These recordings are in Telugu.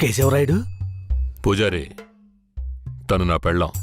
కేశవరాయుడు పూజారి, తను నా పెళ్ళాం.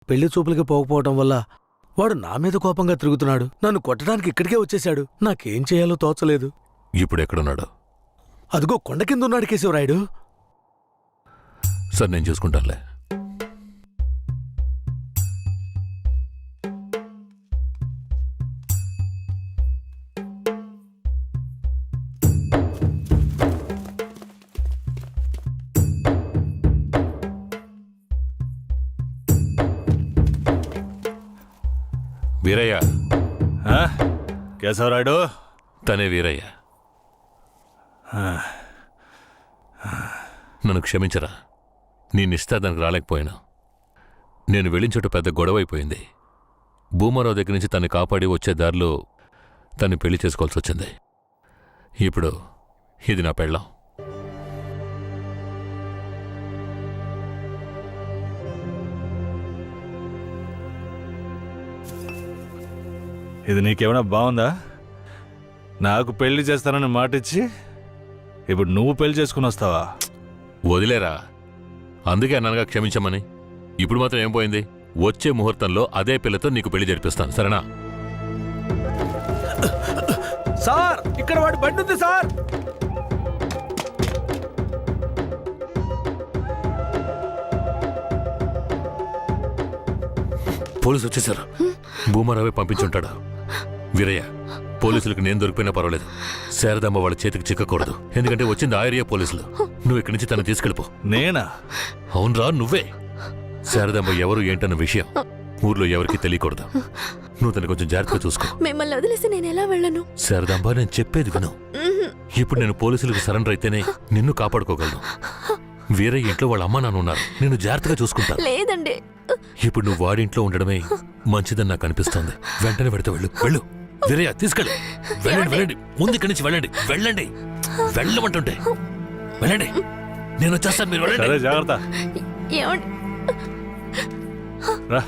పెళ్లి చూపులకి పోకపోవటం వల్ల వాడు నా మీద కోపంగా తిరుగుతున్నాడు. నన్ను కొట్టడానికి ఇక్కడికే వచ్చేశాడు. నాకేం చేయాలో తోచలేదు. ఇప్పుడు ఎక్కడున్నాడు? అదిగో కొండ కింద ఉన్నాడు కేశవరాయుడు. సార్, నేను చూసుకుంటానులే. వీరయ్య. కేశవరాయుడు? తనే వీరయ్య. నన్ను క్షమించరా. నీ నిశ్చితార్థానికి రాలేకపోయాను. నేను వెళ్ళిన చోట పెద్ద గొడవ అయిపోయింది. భూమారావు దగ్గర నుంచి తన్ని కాపాడి వచ్చే దారిలో తన్ని పెళ్లి చేసుకోవాల్సి వచ్చింది. ఇప్పుడు ఇది నా పెళ్ళాం. ఇది నీకేమైనా బాగుందా? నాకు పెళ్లి చేస్తానని మాటిచ్చి ఇప్పుడు నువ్వు పెళ్లి చేసుకుని వస్తావా? వదిలేరా. అందుకే అన్నగా క్షమించమని. ఇప్పుడు మాత్రం ఏం పోయింది? వచ్చే ముహూర్తంలో అదే పిల్లతో నీకు పెళ్లి జరిపిస్తాను, సరేనా? సార్, ఇక్కడ వాడి బండి ఉంది సార్. పోలీసు వచ్చేసారు. భూమారావే పంపించుంటాడు. వీరయ్య, పోలీసులకు నేను దొరికిపోయినా పర్వాలేదు. శారదమ్మ వాళ్ళ చేతికి చిక్కకూడదు. ఎందుకంటే వచ్చింది ఆ ఏరియా పోలీసులు. నువ్వు ఇక్కడి నుంచి తను తీసుకెళ్ళిపో. నేనా? అవునరా, నువ్వే. శారదమ్మ ఎవరు ఏంటన్న విషయం ఊర్లో ఎవరికి తెలియకూడదు. నువ్వు తను కొంచెం జాగ్రత్తగా చూసుకో. మిమ్మల్ని వదిలేసి నేను ఎలా వెళ్ళను? శారదాంబ, నేను చెప్పేది విను. ఇప్పుడు నేను పోలీసులకు సరెండర్ అయితేనే నిన్ను కాపాడుకోగలను. వీరయ్య ఇంట్లో వాళ్ళ అమ్మ నాన్న ఉన్నారు. నేను జాగ్రత్తగా చూసుకుంటా. లేదండి, ఇప్పుడు నువ్వు వాడింట్లో ఉండడమే మంచిదని నాకు అనిపిస్తోంది. వెంటనే పెడితే వెళ్ళు. వెళ్ళు వీరయ్య, తీసుకెళ్ళు. వెళ్ళండి, వెళ్ళండి. ముందు ఇక్కడి నుంచి వెళ్ళండి. వెళ్ళండి, వెళ్ళమంటుంటే వెళ్ళండి. నేను వచ్చేస్తాను, మీరు వెళ్ళండి. జాగ్రత్త. ఏమండి? రా.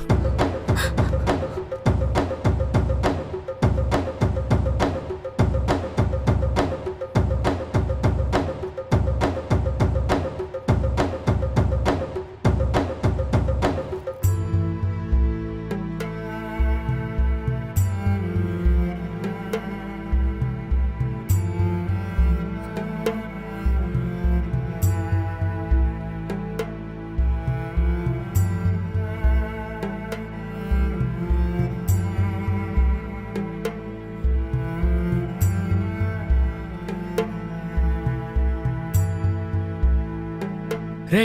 రే,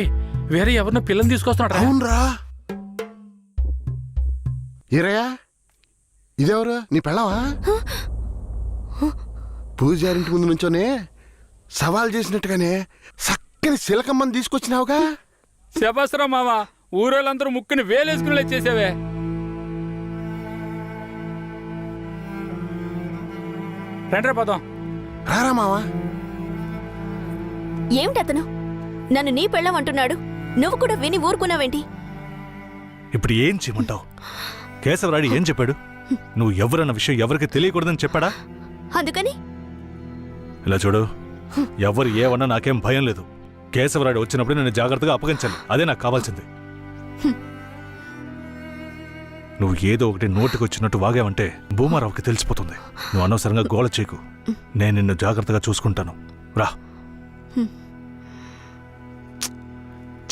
వేరే ఎవరినో పిల్లని తీసుకొస్తున్నాడు. అవునరా. ఈరయ్యా, ఇదెవరు? నీ పెళ్ళవా? పూజారింటి ముందు నుంచోనే సవాల్ చేసినట్టుగానే చక్కని శిలకమ్మని తీసుకొచ్చినావుగా. శబాస్రా మామ, ఊరోళ్ళందరూ ముక్కుని వేలేసుకునేలా చేసావే. రండ్రా పదం. రారా మావా. ఏమిటతను నన్ను నీ పెళ్ళం అంటున్నాడు? నువ్వు కూడా విని ఊరుకున్నావేంటి? ఇప్పుడు ఏం చేయమంటావు? కేశవరాయుడు ఏం చెప్పాడు? నువ్వు ఎవరన్న విషయం ఎవరికి తెలియకూడదని చెప్పాడా? అందుకని ఇలా చూడు, ఎవరు ఏమన్నా నాకేం భయం లేదు. కేశవరాయుడు వచ్చినప్పుడు నేను జాగ్రత్తగా అప్పగించాలి. అదే నాకు కావాల్సింది. నువ్వు ఏదో ఒకటి నోటికి వచ్చినట్టు వాగావంటే భూమారావుకి తెలిసిపోతుంది. నువ్వు అనవసరంగా గోల చేయకు. నేను నిన్ను జాగ్రత్తగా చూసుకుంటాను. రా,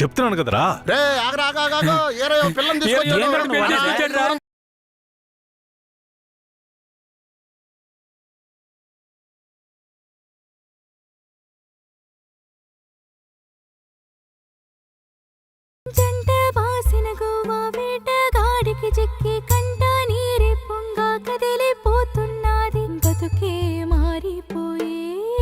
చెప్తున్నాను కదరా. జంట బాసిన గోవా వేటగాడికి చిక్కి కంట నీరే పొంగా కదిలిపోతున్నది. బతుకే మారిపోయే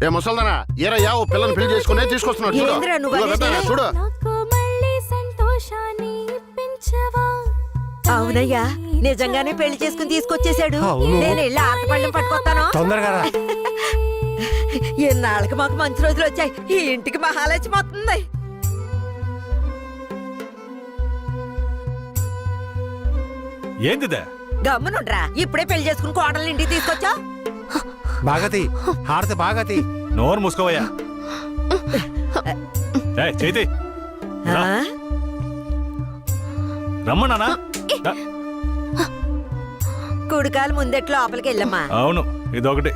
ఏ ముసల్దానా ఏరయ్యా ఓ పిల్లని పెళ్లి చేసుకునే తీసుకొస్తున్నాడు చూడు. ఏందిరా నువ్వు ఇదిగో అనేది? పెద్దయ్య, చూడు నాకు మళ్ళీ సంతోషాన్ని ఇప్పించవా అవునయ్యా నిజంగానే పెళ్లి చేసుకుని తీసుకొచ్చేసాడు. నేను వెళ్ళి ఆటపళ్ళం పట్టుకొస్తాను. తొందరగా రా. ఎన్నాళ్ళకి మాకు మంచి రోజులు వచ్చాయి. ఈ ఇంటికి మహాలక్ష్మి వస్తుంది. ఏందిదే? గమ్మునుండ్రా, ఇప్పుడే పెళ్లి చేసుకుని కోడల్ని ఇంటికి తీసుకొచ్చా. బాగతి హారతి బాగతి. నోరు మూసుకోవయ్యా. ఏయ్, చేతి రా. రమ్మన్నానా? రా. కుడికాలు ముందెట్లు లోపలికి వెళ్ళమ్మా. అవును ఇదొకటి.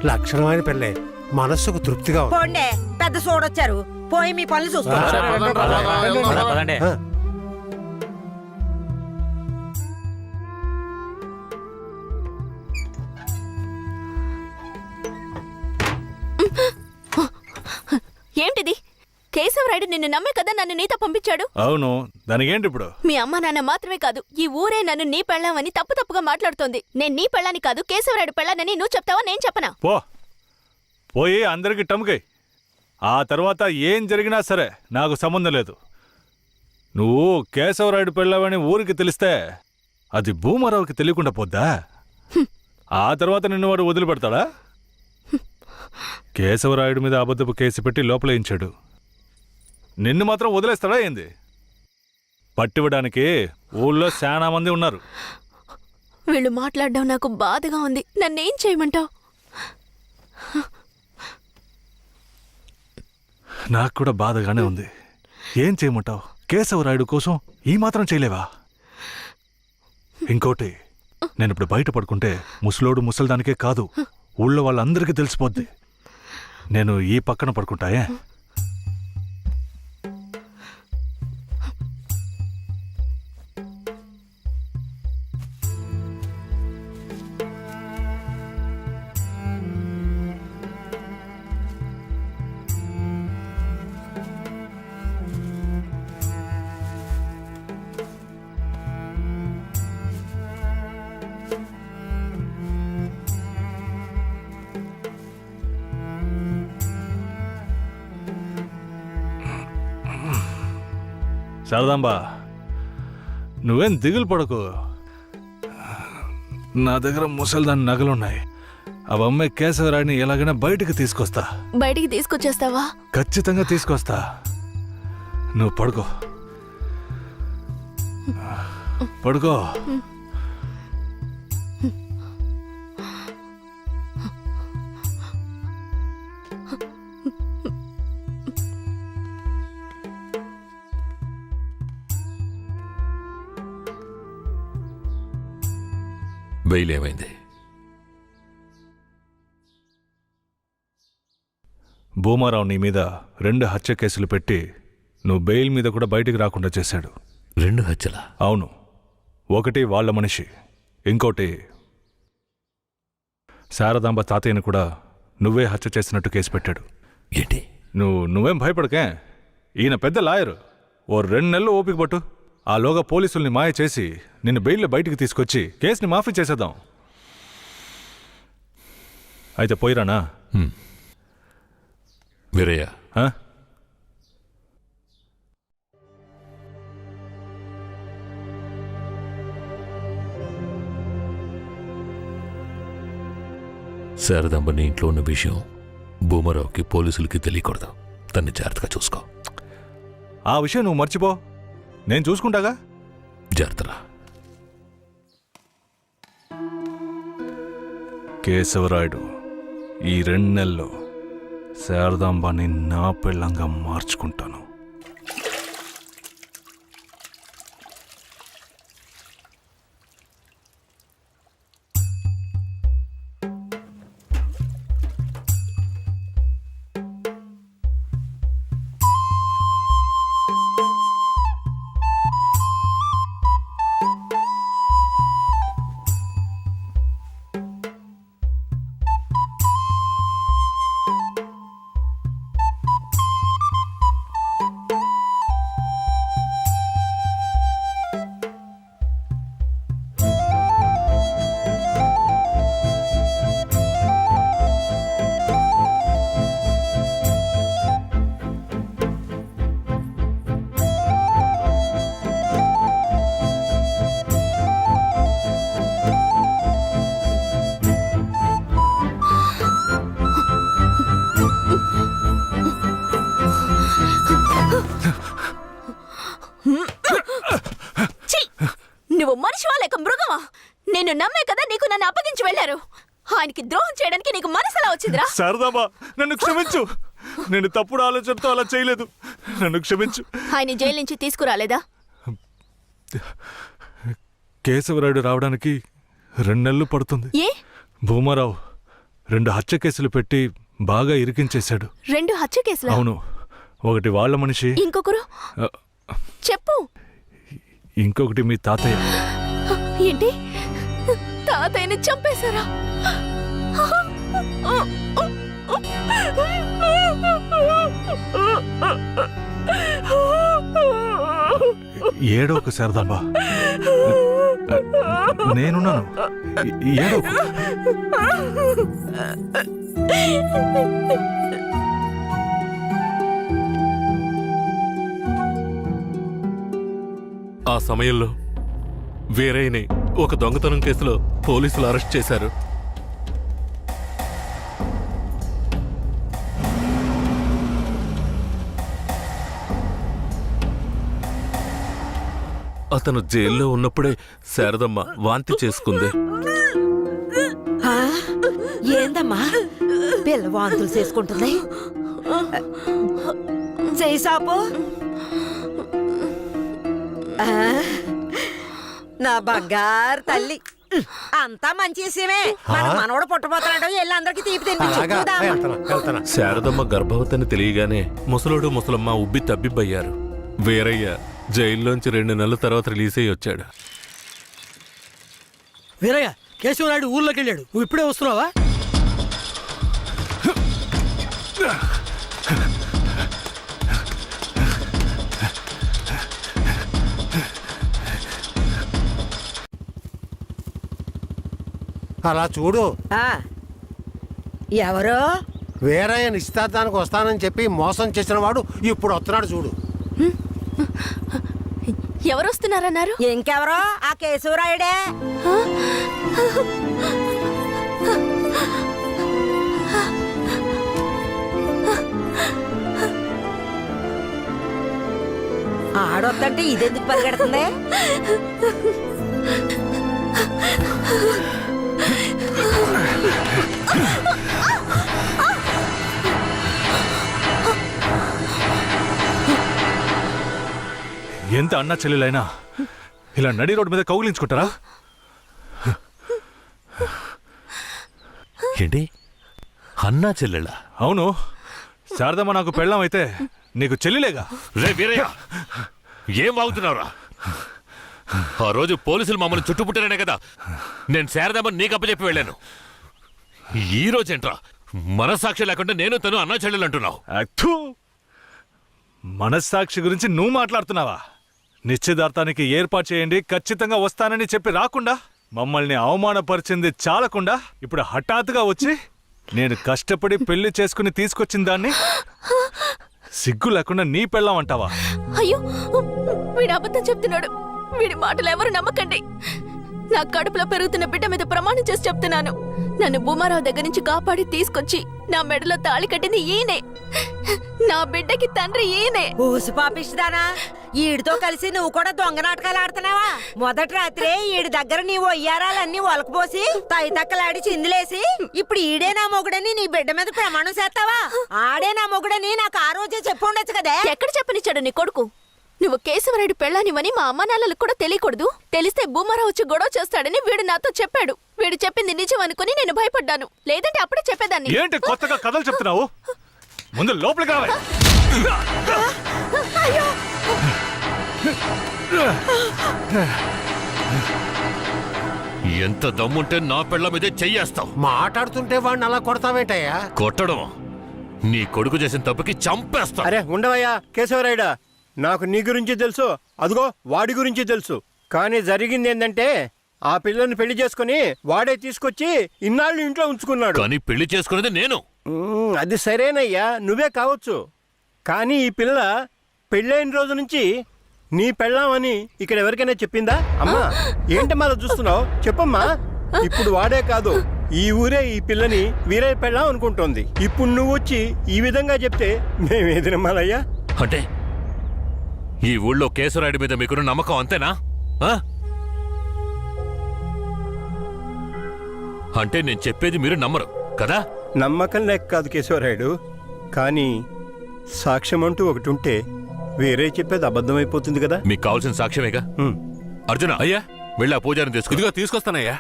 లక్షణమైన పెళ్ళే, మనస్సుకు తృప్తిగా ఉంది. పోండే, పెద్ద సోడొచ్చారు. పోయి మీ పనులు చూసుకోండి. సరే, పదండి రా, వెళ్దాం. పదండి. ఆ, ఏంటిది? కేశవరాయుడు నిన్ను నమ్మే కదా నన్ను నీతో పంపించాడు. అవును, దానికేంటి ఇప్పుడు? మీ అమ్మ నాన్న మాత్రమే కాదు, ఈ ఊరే నన్ను నీ పెళ్ళామని తప్పుగా మాట్లాడుతోంది. నేను నీ పెళ్ళాని కాదు, కేశవరాయుడు పెళ్ళానని నువ్వు చెప్తావా నేను చెప్పనా? పోయి అందరికి టముకై. ఆ తర్వాత ఏం జరిగినా సరే నాకు సంబంధం లేదు. నువ్వు కేశవరాయుడు పెళ్ళావని ఊరికి తెలిస్తే అది భూమారావుకి తెలియకుండా పోద్దా? ఆ తర్వాత నిన్ను వాడు వదిలిపెడతాడా? కేశవరాయుడు మీద అబద్ధపు కేసు పెట్టి లోపలేయించాడు. నిన్ను మాత్రం వదిలేస్తాడా ఏంది? పట్టివ్వడానికి ఊళ్ళో చాలా మంది ఉన్నారు. వీళ్ళు మాట్లాడడం నాకు బాధగా ఉంది. నన్నేం చేయమంటావు? నాకు కూడా బాధగానే ఉంది. ఏం చేయమంటావు? కేశవరాయుడు కోసం ఈ మాత్రం చేయలేవా? ఇంకోటి, నేను ఇప్పుడు బయట పడుకుంటే ముసలోడు ముసల్దానికే కాదు, ఊళ్ళో వాళ్ళందరికీ తెలిసిపోద్ది. నేను ఈ పక్కన పడుకుంటాయే. శారదాంబా, నువ్వేం దిగులు పడకు. నా దగ్గర ముసల్దాని నగలున్నాయి. అవమ్మే కేశవరాయుడిని ఎలాగైనా బయటికి తీసుకొస్తా. బయటికి తీసుకొచ్చేస్తావా? ఖచ్చితంగా తీసుకొస్తా. నువ్వు పడుకో, పడుకో. బెయిల్ ఏమైంది? భూమారావు నీ మీద 2 హత్య కేసులు పెట్టి నువ్వు బెయిల్ మీద కూడా బయటికి రాకుండా చేశాడు. 2 హత్యలా? అవును, ఒకటి వాళ్ళ మనిషి, ఇంకోటి శారదాంబ తాతయ్యను కూడా నువ్వే హత్య చేసినట్టు కేసు పెట్టాడు. ఏంటి? నువ్వేం భయపడకే. ఈయన పెద్ద లాయరు. ఓ 2 నెలలు ఓపిక పట్టు. ఆలోగా పోలీసుల్ని మాయ చేసి నిన్ను బెయిల్లో బయటికి తీసుకొచ్చి కేసుని మాఫీ చేసేద్దాం. అయితే పోయిరానా? వీరయ్య, ఆ? శారదాంబ నీ ఇంట్లో ఉన్న విషయం భూమారావుకి పోలీసులకి తెలియకూడదు. తన్ని జాగ్రత్తగా చూసుకో. ఆ విషయం నువ్వు మర్చిపో, నేను చూసుకుంటాగా. జాగ్రత్తరా. కేశవరాయుడు, ఈ 2 నెలల్లో శారదాంబాని నా పెళ్ళంగా మార్చుకుంటాను. నిన్ను నమ్మే కదా నీకు నన్ను అప్పగించి వెళ్ళారు. ఆయనకి ద్రోహం చేయడానికి నీకు మనసులా వచ్చిందిరా? శారదాబా, నన్ను క్షమించు. నేను తప్పుడు ఆలోచనతో అలా చేయలేదు. నన్ను క్షమించు. ఆయన జైలు నుంచి తీసుకురాలేదా? కేశవరాయుడు రావడానికి 2 నెలలు పడుతుంది. ఏ? భూమారావు 2 హత్య కేసులు పెట్టి బాగా ఇరికించేశాడు. 2 హత్య కేసులా? అవును. ఒకటి వాళ్ళ మనిషి, ఇంకొకరు చెప్పు. ఇంకొకటి మీ తాతయ్య. ఏంటి? తాతయ్యని చంపేశారా? ఏడోకు శారదాంబా, నేనున్నాను. ఏడోకు. ఆ సమయంలో వేరేని ఒక దొంగతనం కేసులో పోలీసులు అరెస్ట్ చేశారు. అతను జైల్లో ఉన్నప్పుడే శారదమ్మ వాంతి చేసుకుంది. ఆ, ఏందమ్మా పిల్ల వాంతులు చేసుకుంటుంది? చేయి సాపు. ఆ, నా బంగారు తల్లి, అంతా మంచి విషయమే. మన మనవడు పుట్టబోతున్నాడు, వెళ్ళి అందరికి తీపి అలాగా తినిపించు. వెళ్తాను. శారదమ్మ గర్భవతిని తెలియగానే ముసలోడు ముసలమ్మ ఉబ్బి తబ్బిబ్బయ్యారు. వీరయ్య జైల్లోంచి 2 నెలల తర్వాత రిలీజ్ అయ్యి వచ్చాడు. వీరయ్య, కేశవరాయుడు ఊర్లోకి వెళ్ళాడు. నువ్వు ఇప్పుడే వస్తున్నావా? అలా చూడు, ఆ, ఎవరో వేరే నిశ్చితార్థానికి వస్తానని చెప్పి మోసం చేసిన వాడు ఇప్పుడు వస్తున్నాడు చూడు. ఎవరొస్తున్నారన్నారు? ఇంకెవరో ఆ కేశవరాయుడే. ఆడొద్దంటే ఇదెందుకు పరిగెడుతుంది? ఎంత అన్నా చెల్లెలైనా ఇలా నడి రోడ్డు మీద కౌగిలించుకుంటారా? ఏంటి అన్నా చెల్లెళ్ళా? అవును. శారదమ్మ నాకు పెళ్ళాం అయితే నీకు చెల్లిలేగా. రే వీరయ్య, ఏం వాగుతున్నావురా? ఆ రోజు పోలీసులు మమ్మల్ని చుట్టుముట్టారనే కదా నేను శారదమ్మని నీకు అప్పచెప్పి వెళ్ళాను. ఈ రోజేంట్రా మనస్సాక్షి లేకుండా నేను తను అన్నా చెల్లెలు అంటున్నావు? అత్తు, మనస్సాక్షి గురించి నువ్వు మాట్లాడుతున్నావా? నిశ్చితార్థానికి ఏర్పాటు చేయండి, ఖచ్చితంగా వస్తానని చెప్పి రాకుండా మమ్మల్ని అవమానపరిచింది చాలకుండా ఇప్పుడు హఠాత్తుగా వచ్చి నేను కష్టపడి పెళ్లి చేసుకుని తీసుకొచ్చిన దాన్ని సిగ్గు లేకుండా నీ పెళ్ళాం అంటావా? అయ్యో, వీడు అబద్ధం చెప్తున్నాడు. వీడి మాటలు ఎవరు నమ్మకండి. నా కడుపులో పెరుగుతున్న బిడ్డ మీద ప్రమాణం చేసి చెప్తున్నాను. నన్ను భూమారావు దగ్గర నుంచి కాపాడి తీసుకొచ్చి నా మెడలో తాళి కట్టింది ఈయనే. నా బిడ్డకి తండ్రి ఈయనే. ఊసి పాపిస్తానా? ఈడితో కలిసి నువ్వు కూడా దొంగ నాటకాలు ఆడుతున్నావా? మొదటి రాత్రే ఈడి దగ్గర నీ ఒయ్యారాలన్నీ ఒలకపోసి తైతక్కలాడి చిందులేసి ఇప్పుడు ఈడే నా మొగుడని నీ బిడ్డ మీద ప్రమాణం చేస్తావా? ఆడే నా మొగుడని నాకు ఆ రోజే చెప్పు ఉండొచ్చు కదే. ఎక్కడ చెప్పనిచ్చాడు నీ కొడుకు? నువ్వు కేశవరాయుడు పెళ్ళానివని మా అమ్మ నాన్నలకు కూడా తెలియకూడదు. తెలిస్తే భూమారావు వచ్చి గొడవ చేస్తాడని వీడు నాతో చెప్పాడు. వీడు చెప్పింది నిజం అనుకుని నేను భయపడ్డాను. లేదంటే అప్పుడే చెప్పేదాన్ని. ఏంటి కొత్తగా కథలు చెప్తున్నావు? ముందు లోపలికి రావాలి. ఎంత దమ్ముంటే నా పెళ్ళ మీదే చెయ్యేస్తావు? మాట్లాడుతుంటే వాడిని అలా కొడతావేంటయ్యా? కొట్టడం నీ కొడుకు చేసిన తప్పుకి చంపేస్తా. అరే ఉండవయ్యా కేశవరాయుడా, నాకు నీ గురించి తెలుసు, అదిగో వాడి గురించి తెలుసు. కానీ జరిగింది ఏంటంటే ఆ పిల్లని పెళ్లి చేసుకుని వాడే తీసుకొచ్చి ఇన్నాళ్ళు ఇంట్లో ఉంచుకున్నాడు. కానీ పెళ్లి చేసుకునేది నేను. అది సరేనయ్యా, నువ్వే కావచ్చు. కానీ ఈ పిల్ల పెళ్ళైన రోజు నుంచి నీ పెళ్ళామని ఇక్కడ ఎవరికైనా చెప్పిందా? అమ్మా ఏంటి మళ్ళీ చూస్తున్నావు? చెప్పమ్మా. ఇప్పుడు వాడే కాదు, ఈ ఊరే ఈ పిల్లని వీరయ్య పెళ్ళాం అనుకుంటోంది. ఇప్పుడు నువ్వు వచ్చి ఈ విధంగా చెప్తే మేమేది నమ్మాలయ్యా? అంటే ఈ ఊళ్ళో కేశవరాయుడి మీద మీకున్న నమ్మకం అంతేనా? ఆ? అంటే నేను చెప్పేది మీరు నమ్మరు కదా? నమ్మకం లేక కాదు కేశవరాయుడు, కానీ సాక్ష్యం అంటూ ఒకటి ఉంటే వేరే చెప్పేది అబద్ధమైపోతుంది కదా. మీకు కావాల్సిన సాక్ష్యమేగా. హ్మ్. అర్జున, అయ్యా, వెళ్ళి ఆ పూజారిని తీసుకో. ఇదిగో తీసుకొస్తానయ్యా.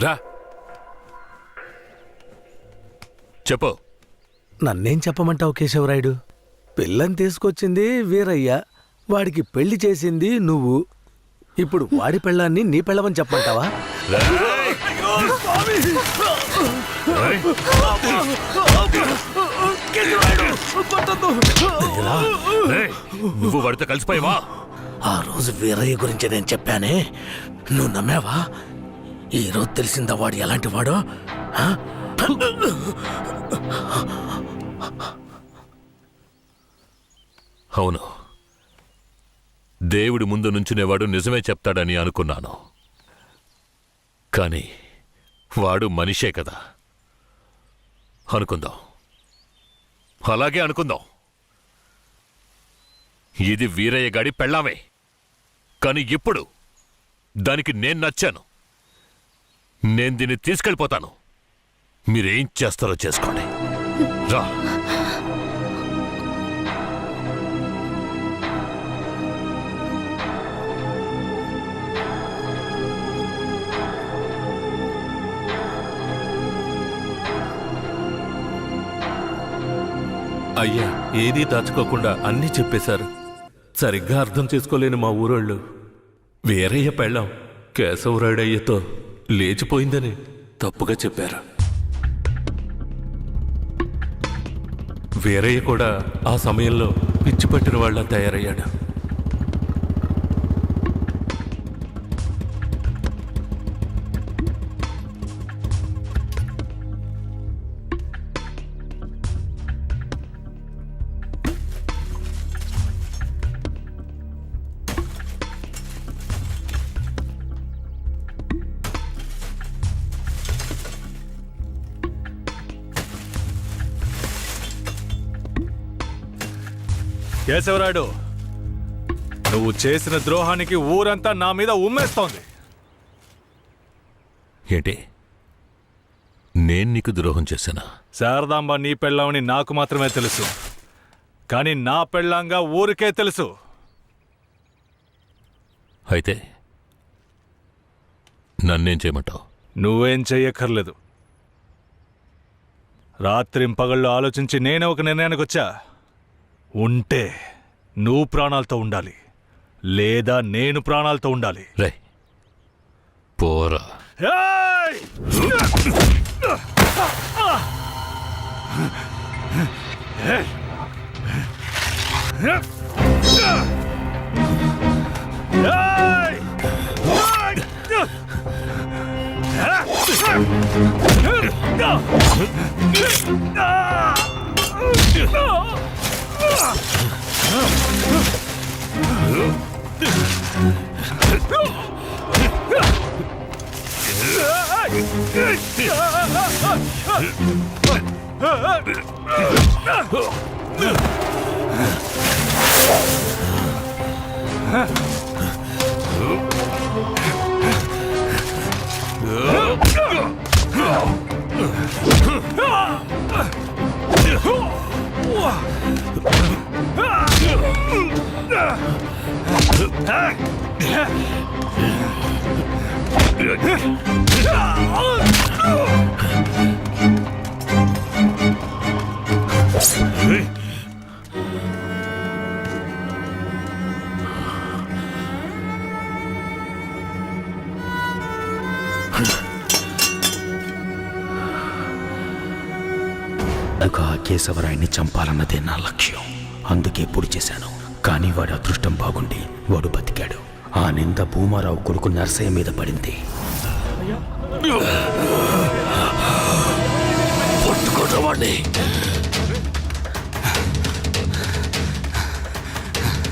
రా. చెప్పు. నన్నేం చెప్పమంటావు కేశవరాయుడు? పిల్లని తీసుకొచ్చింది వీరయ్య, వాడికి పెళ్లి చేసింది నువ్వు. ఇప్పుడు వాడి పెళ్ళాన్ని నీ పెళ్ళమని చెప్పమంటావా? నువ్వు వాడితో కలిసిపోయావా? ఆ రోజు వీరయ్య గురించి నేను చెప్పానే, నువ్వు నమ్మావా? ఈ రోజు తెలిసిందా వాడు ఎలాంటి వాడో? ఆ? అవును, దేవుడి ముందు నుంచునేవాడు నిజమే చెప్తాడని అనుకున్నాను. కానీ వాడు మనిషే కదా. అనుకుందాం, అలాగే అనుకుందాం. ఇది వీరయ్య గాడి పెళ్ళామే, కానీ ఇప్పుడు దానికి నేను నచ్చాను. నేను దీన్ని తీసుకెళ్ళిపోతాను. మీరేం చేస్తారో చేసుకోండి. రా. అయ్యా, ఏదీ దాచుకోకుండా అన్నీ చెప్పేశారు. సరిగ్గా అర్థం చేసుకోలేని మా ఊరోళ్ళు వీరయ్య పెళ్ళాం కేశవరాయుడయ్యతో లేచిపోయిందని తప్పుగా చెప్పారు. వీరయ్య కూడా ఆ సమయంలో పిచ్చి పట్టిన వాళ్ళ తయారయ్యాడు. కేశవరాయుడు, నువ్వు చేసిన ద్రోహానికి ఊరంతా నా మీద ఉమ్మేస్తోంది. ఏంటి, నేను నీకు ద్రోహం చేశానా? శారదాంబ నీ పెళ్ళామని నాకు మాత్రమే తెలుసు, కానీ నా పెళ్ళాంగా ఊరికే తెలుసు. అయితే నన్నేం చేయమంటావు? నువ్వేం చెయ్యక్కర్లేదు. రాత్రింపగళ్ళు ఆలోచించి నేనే ఒక నిర్ణయానికి వచ్చా. ఉంటే నువ్వు ప్రాణాలతో ఉండాలి, లేదా నేను ప్రాణాలతో ఉండాలి. రే పోరా. ఏయ్! కేశవరాయుని చంపాలన్నదే నా లక్ష్యం. అందుకే పొడి చేశాను. కానీ వాడి అదృష్టం బాగుండి వాడు బతికాడు. ఆ నింద భూమారావు కొడుకు నర్సయ్య మీద పడింది. పట్టుకోవడం వాడిని.